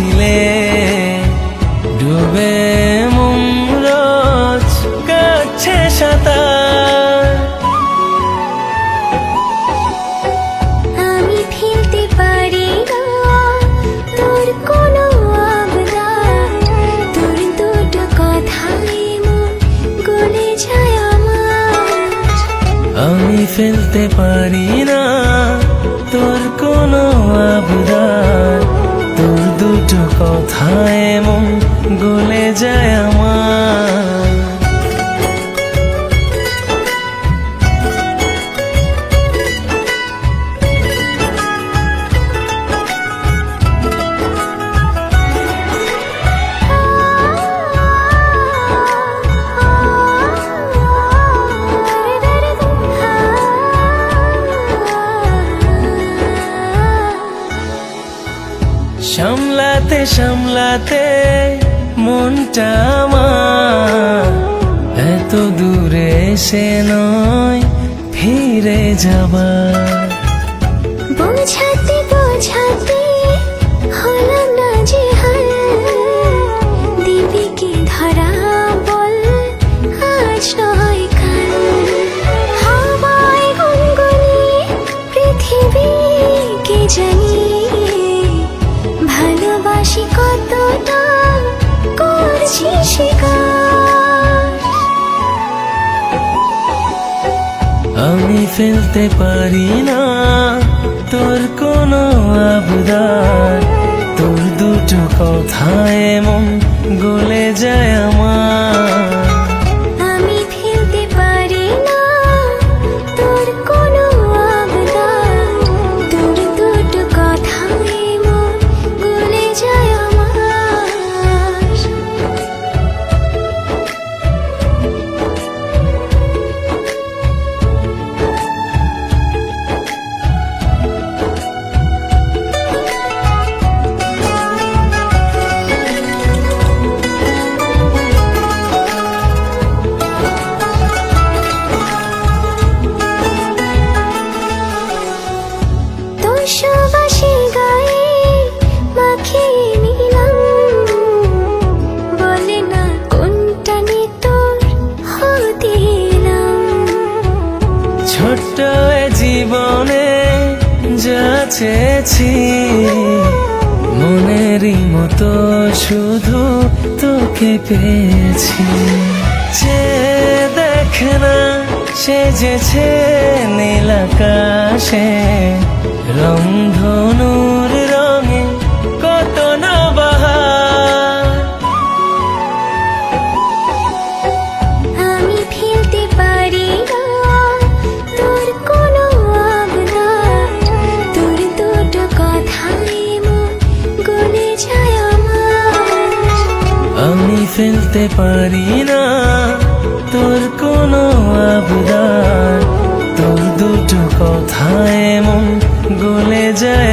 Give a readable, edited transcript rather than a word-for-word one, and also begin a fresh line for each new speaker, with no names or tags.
ছিলে ডুবে মন রোজ কাছে সাঁতার।
আমি ফেলতে পারি না তোর কোনো আবদার, তোর দুটো কথায় মন গলে যায় আমার।
আমি ফেলতে পারি না তোর কোনো আবদার, তোর দুটো কথায় মন গলে যায় আমার। সামলাতে সামলাতে মনটা আমার এত দূরে এসে নয় ফিরে যাবার।
বোঝাতে বোঝাতে হলাম না যে হাল, দিবি কি ধরা বল আজ নয় কাল। হাওয়ায় গুনগুনিয়ে পৃথিবীকে জানিয়ে ভালোবাসি কতটা করছি স্বীকার।
আমি ফেলতে পারি না তোর কোনো আবদার, তোর দুটো কথায় মন গলে যায় আমার।
আমি ফেলতে পারি না তোর কোনো আবদার, তোর দুটো কথায় মন গলে যায় আমার। তোর সুবাসে গায়ে মাখিয়ে নিলাম, বলে না কোনটা নে তোর হতে এলাম।
ছোট্ট এ জীবনে যা চেয়েছি মনেরই মতো শুধু তোকে পেয়েছি। যে দেখে না সেজেছে নীল আকাশে রংধনুর রঙে কত না বাহার।
আমি ফেলতে পারি না তোর কোনো আবদার, তোর দুটো কথায় মন গলে যায় আমার।
আমি ফেলতে পারি না তোর কোনো আবদার, তোর দুটো কথায় মন গলে যায়